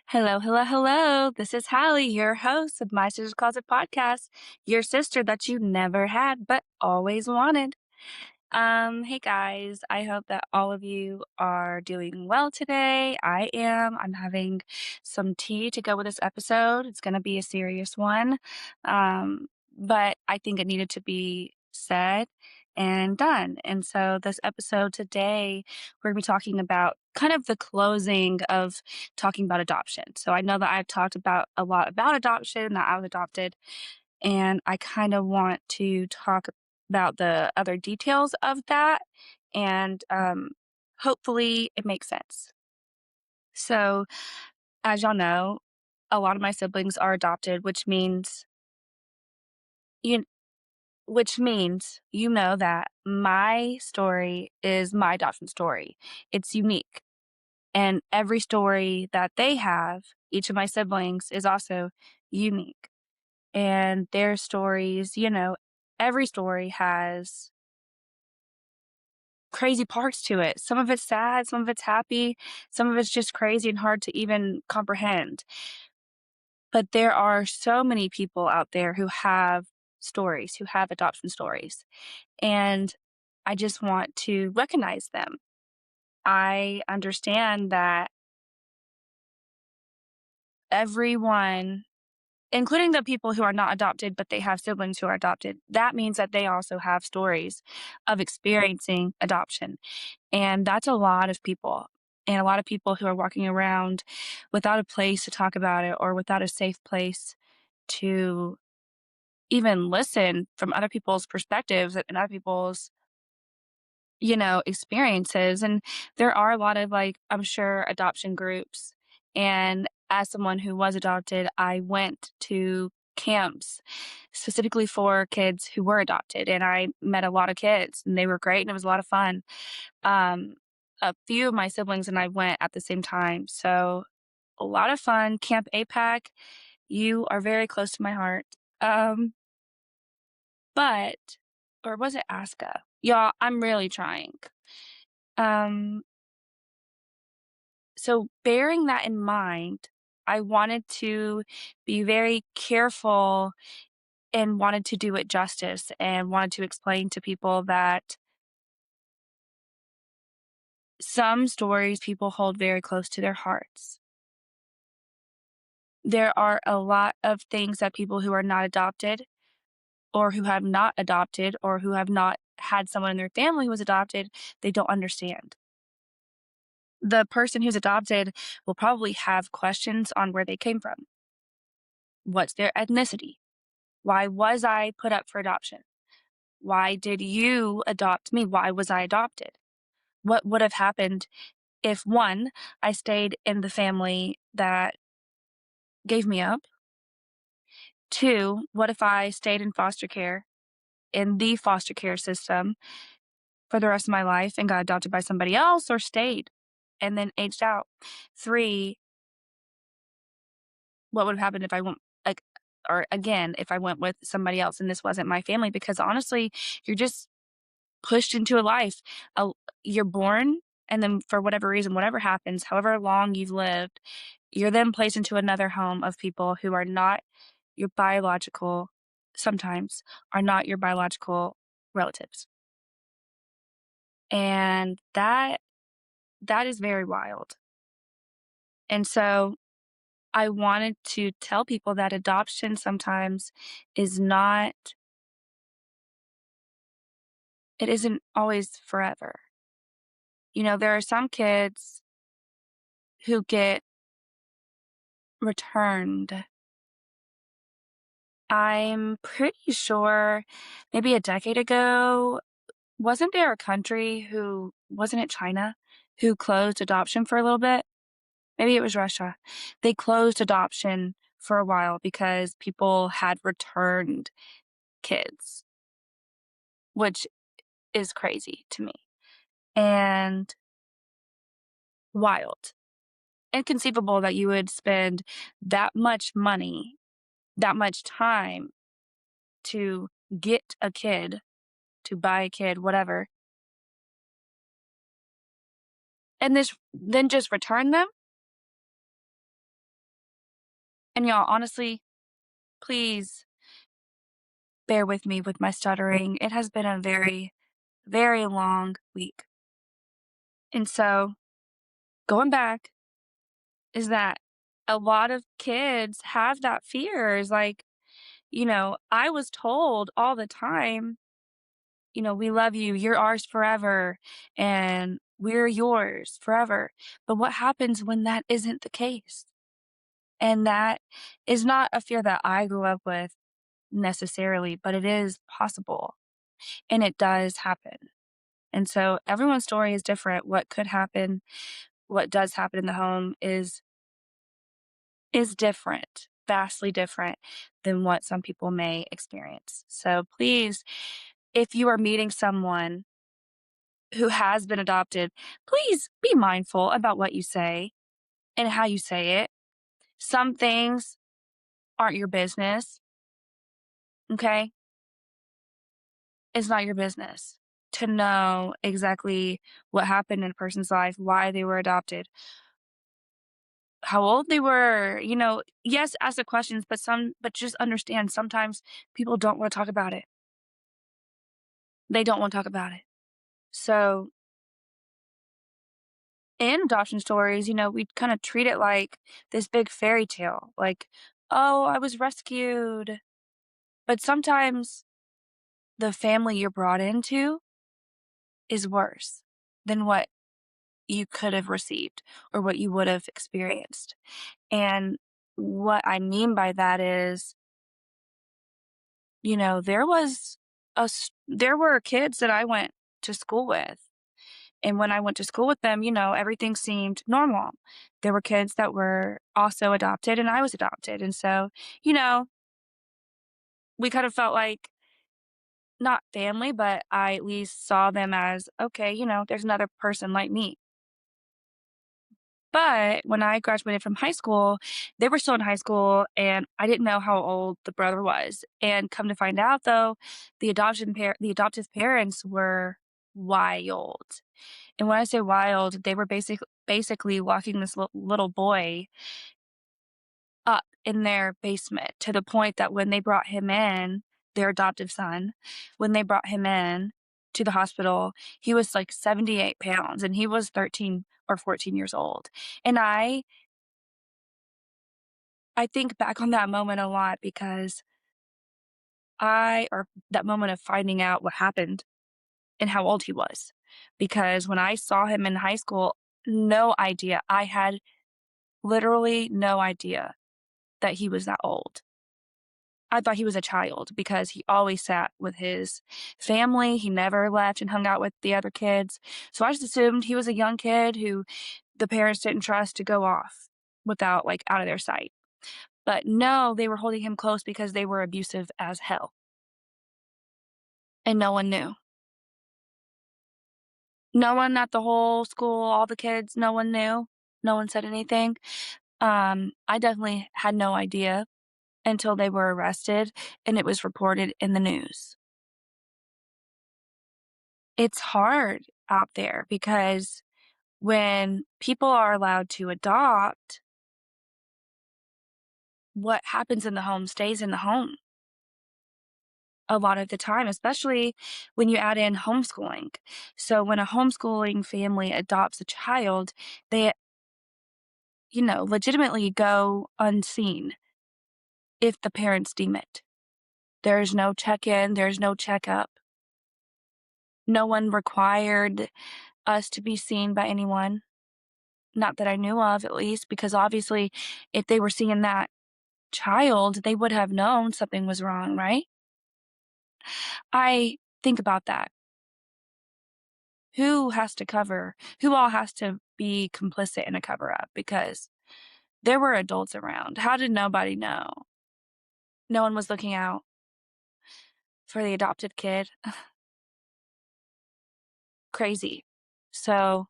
Hello, hello, hello. This is Hallie, your host of My Sister's Closet podcast, your sister that you never had but always wanted. Hey guys, I hope that all of you are doing well today. I am. I'm having some tea to go with this episode. It's going to be a serious one. But I think it needed to be said and done. And so this episode today, we're going to be talking about kind of the closing of talking about adoption. So I know that I've talked about a lot about adoption, that I was adopted, and I kind of want to talk about the other details of that, and hopefully it makes sense. So, as y'all know, a lot of my siblings are adopted, you which means you know that my story is my adoption story. It's unique, and every story that they have, each of my siblings, is also unique. And their stories, every story has crazy parts to it. Some of it's sad, some of it's happy, some of it's just crazy and hard to even comprehend. But there are so many people out there who have stories, who have adoption stories. And I just want to recognize them. I understand that everyone, including the people who are not adopted, but they have siblings who are adopted, that means that they also have stories of experiencing adoption. And that's a lot of people. And a lot of people who are walking around without a place to talk about it or without a safe place to even listen from other people's perspectives and other people's, experiences. And there are a lot of, like, I'm sure, adoption groups. And as someone who was adopted, I went to camps specifically for kids who were adopted. And I met a lot of kids and they were great and it was a lot of fun. Um, a few of my siblings and I went at the same time. So a lot of fun. Camp APAC, you are very close to my heart. Um, but, or was it ASCA? Y'all, I'm really trying. Um, so bearing that in mind, I wanted to be very careful and wanted to do it justice and wanted to explain to people that some stories people hold very close to their hearts. There are a lot of things that people who are not adopted or who have not adopted or who have not had someone in their family who was adopted, they don't understand. The person who's adopted will probably have questions on where they came from. What's their ethnicity? Why was I put up for adoption? Why did you adopt me? Why was I adopted? What would have happened if, one, I stayed in the family that gave me up? Two, what if I stayed in foster care, in the foster care system, for the rest of my life and got adopted by somebody else or stayed and then aged out? Three, what would have happened if I went, like, or again, if I went with somebody else and this wasn't my family? Because honestly, you're just pushed into a life. Uh, you're born, and then for whatever reason, whatever happens, however long you've lived, you're then placed into another home of people who are not your biological, sometimes are not your biological relatives. And that is very wild. And so I wanted to tell people that adoption sometimes is not, it isn't always forever. There are some kids who get returned. I'm pretty sure maybe a decade ago, wasn't there a country who, wasn't it China, who closed adoption for a little bit? Maybe it was Russia. They closed adoption for a while because people had returned kids, which is crazy to me and wild. Inconceivable that you would spend that much money, that much time to get a kid, to buy a kid, whatever, and then just return them. And y'all, honestly, please bear with me with my stuttering. It has been a very, very long week. And so, going back, is that a lot of kids have that fear. Is like, I was told all the time, we love you, you're ours forever, and we're yours forever. But what happens when that isn't the case? And that is not a fear that I grew up with necessarily, but it is possible and it does happen. And so everyone's story is different. What could happen, what does happen in the home is different, vastly different than what some people may experience. So please, if you are meeting someone who has been adopted, please be mindful about what you say and how you say it. Some things aren't your business, okay? It's not your business to know exactly what happened in a person's life, why they were adopted, how old they were, yes, ask the questions, but just understand sometimes people don't want to talk about it. They don't want to talk about it. So in adoption stories, we kind of treat it like this big fairy tale, like, oh, I was rescued. But sometimes the family you're brought into is worse than what you could have received or what you would have experienced. And what I mean by that is, there was there were kids that I went to school with. And when I went to school with them, everything seemed normal. There were kids that were also adopted and I was adopted. And so, you know, we kind of felt like not family, but I at least saw them as, okay, there's another person like me. But when I graduated from high school, they were still in high school and I didn't know how old the brother was. And come to find out though, the adoptive parents were wild. And when I say wild, they were basically locking this little boy up in their basement to the point that when they brought him in, their adoptive son, when they brought him in to the hospital, he was like 78 pounds and he was 13 or 14 years old. And I think back on that moment a lot because or that moment of finding out what happened and how old he was. Because when I saw him in high school, no idea. I had literally no idea that he was that old. I thought he was a child because he always sat with his family. He never left and hung out with the other kids. So I just assumed he was a young kid who the parents didn't trust to go off without, like, out of their sight. But no, they were holding him close because they were abusive as hell. And no one knew. No one at the whole school, all the kids, no one knew. No one said anything. I definitely had no idea until they were arrested and it was reported in the news. It's hard out there because when people are allowed to adopt, what happens in the home stays in the home a lot of the time, especially when you add in homeschooling. So when a homeschooling family adopts a child, they, legitimately go unseen if the parents deem it. There's no check in, there's no checkup. No one required us to be seen by anyone. Not that I knew of, at least, because obviously, if they were seeing that child, they would have known something was wrong, right? I think about that. Who all has to be complicit in a cover up? Because there were adults around. How did nobody know? No one was looking out for the adopted kid. Crazy. So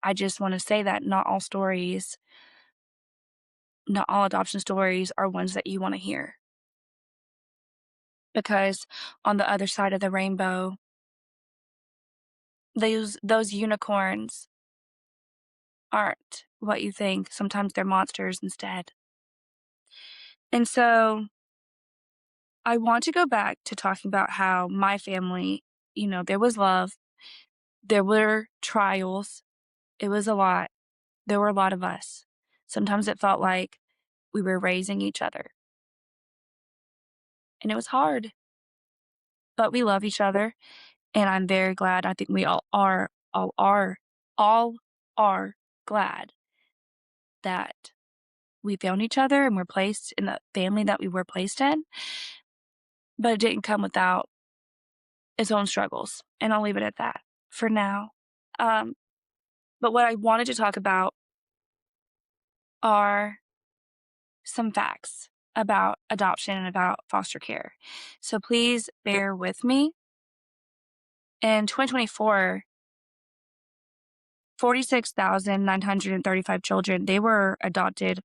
I just want to say that not all adoption stories are ones that you want to hear. Because on the other side of the rainbow, those unicorns aren't what you think. Sometimes they're monsters instead. And so I want to go back to talking about how my family, there was love, there were trials, it was a lot. There were a lot of us. Sometimes it felt like we were raising each other, and it was hard, but we love each other, and I'm very glad. I think we all are glad that we found each other and were placed in the family that we were placed in, but it didn't come without its own struggles, and I'll leave it at that for now. Um, but what I wanted to talk about are some facts about adoption and about foster care. So please bear with me. In 2024, 46,935 children, they were adopted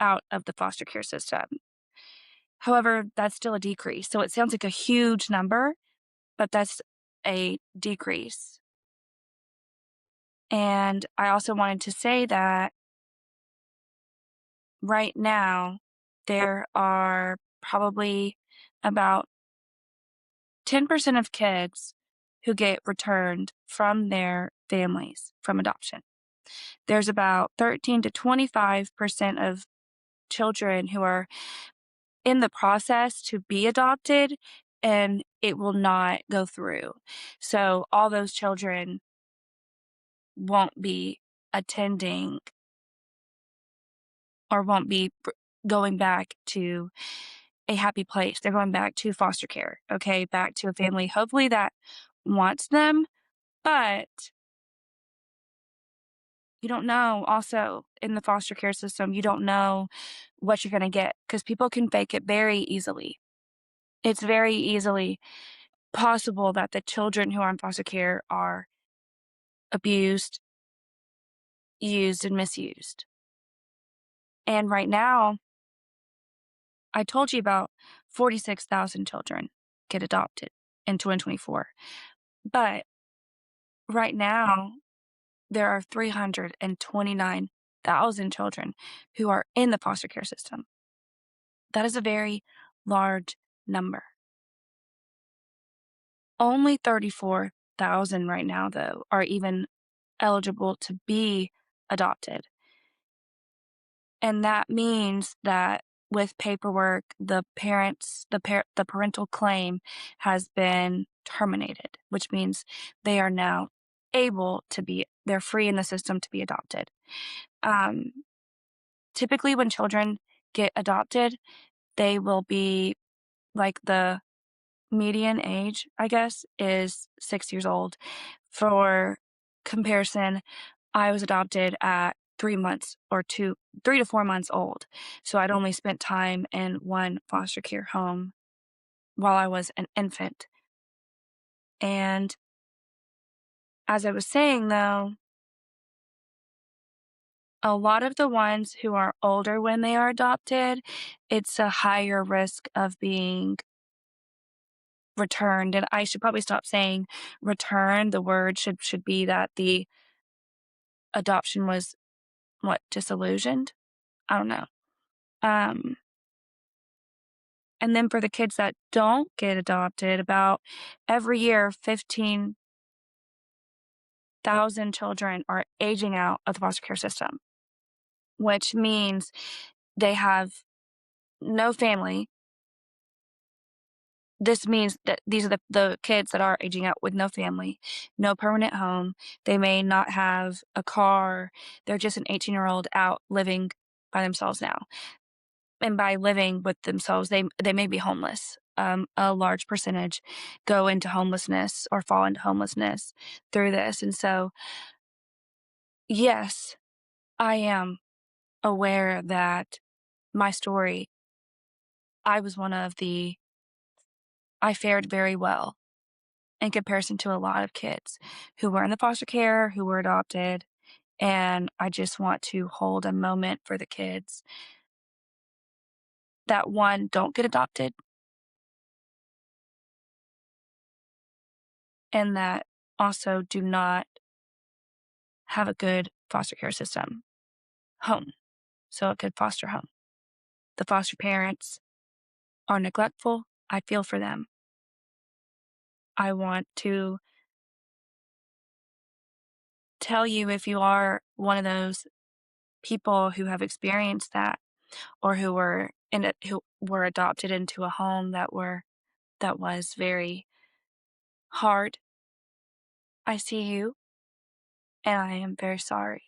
out of the foster care system. However, that's still a decrease. So it sounds like a huge number, but that's a decrease. And I also wanted to say that right now, there are probably about 10% of kids who get returned from their families from adoption. There's about 13 to 25% of children who are in the process to be adopted, and it will not go through. So all those children won't be attending or won't be going back to a happy place. They're going back to foster care, okay? Back to a family, hopefully that wants them, but you don't know also in the foster care system, you don't know what you're going to get because people can fake it very easily. It's very easily possible that the children who are in foster care are abused, used, and misused. And right now, I told you about 46,000 children get adopted in 2024. But right now, there are 329,000 children who are in the foster care system. That is a very large number. Only 34,000 right now, though, are even eligible to be adopted. And that means that with paperwork, the parental claim has been terminated, which means they are now they're free in the system to be adopted. Um, Typically when children get adopted, they will be like the median age, I guess, is 6 years old. For comparison, I was adopted at 3 months or 3 to 4 months old. So I'd only spent time in one foster care home while I was an infant. And as I was saying, though, a lot of the ones who are older when they are adopted, it's a higher risk of being returned. And I should probably stop saying return. The word should be that the adoption was disillusioned. I don't know. Um, and then for the kids that don't get adopted, about every year, 15,000 children are aging out of the foster care system, which means they have no family. This means that these are the kids that are aging out with no family, no permanent home. They may not have a car. They're just an 18-year-old out living by themselves now. And by living with themselves, they may be homeless. A large percentage go into homelessness or fall into homelessness through this. And so, yes, I am aware that my story, I was I fared very well in comparison to a lot of kids who were in the foster care, who were adopted. And I just want to hold a moment for the kids that, one, don't get adopted, and that also do not have a good foster care system home, so a good foster home. the foster parents are neglectful, I feel for them. I want to tell you, if you are one of those people who have experienced that, or who were adopted into a home that was very hard, I see you and I am very sorry.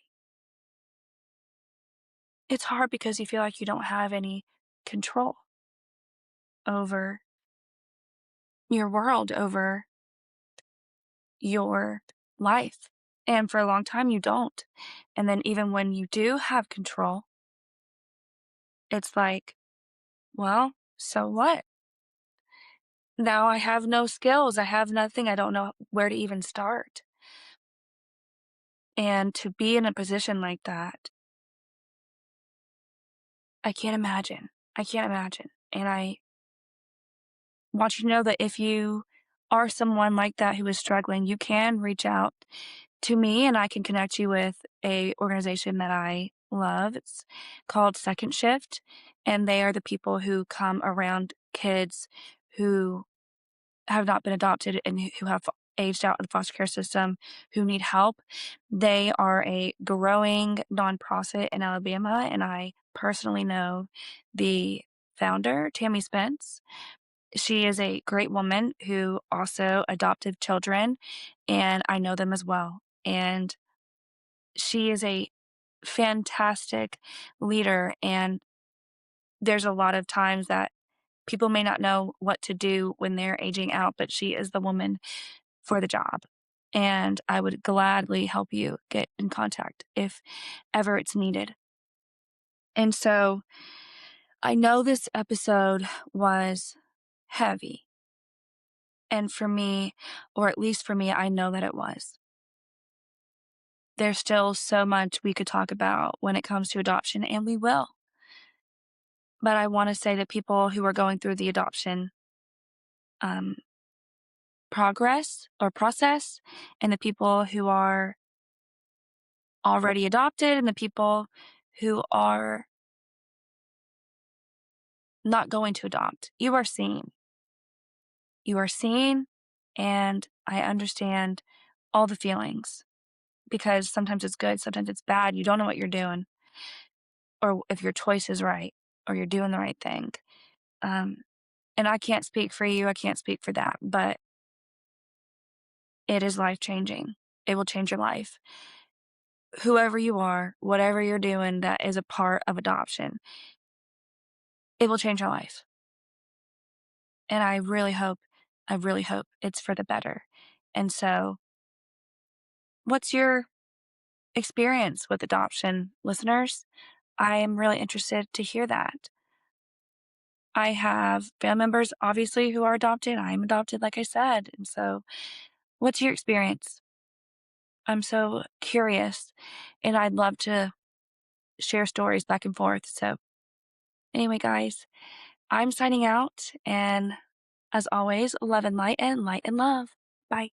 It's hard because you feel like you don't have any control over your world, over your life. And for a long time, you don't. And then even when you do have control, it's like, well, so what? Now I have no skills. I have nothing. I don't know where to even start. And to be in a position like that, I can't imagine. I can't imagine. And I want you to know that if you are someone like that who is struggling, you can reach out to me and I can connect you with a organization that I love. It's called Second Shift, and they are the people who come around kids who have not been adopted and who have aged out of the foster care system, who need help. They are a growing nonprofit in Alabama, and I personally know the founder, Tammy Spence. She is a great woman who also adopted children, and I know them as well. And she is a fantastic leader, and there's a lot of times that people may not know what to do when they're aging out, but she is the woman for the job. And I would gladly help you get in contact if ever it's needed. And so I know this episode was heavy. And for me, or at least for me, I know that it was. There's still so much we could talk about when it comes to adoption, and we will. But I want to say that people who are going through the adoption um, progress or process, and the people who are already adopted, and the people who are not going to adopt, you are seen. You are seen, and I understand all the feelings, because sometimes it's good, sometimes it's bad. You don't know what you're doing, or if your choice is right, or you're doing the right thing. Um, and I can't speak for you, I can't speak for that, but it is life changing. It will change your life. Whoever you are, whatever you're doing that is a part of adoption, it will change your life. And I really hope it's for the better. And so, what's your experience with adoption, listeners? I am really interested to hear that. I have family members, obviously, who are adopted. I'm adopted, like I said. And so, what's your experience? I'm so curious, and I'd love to share stories back and forth. So, anyway, guys, I'm signing out. And as always, love and light and love. Bye.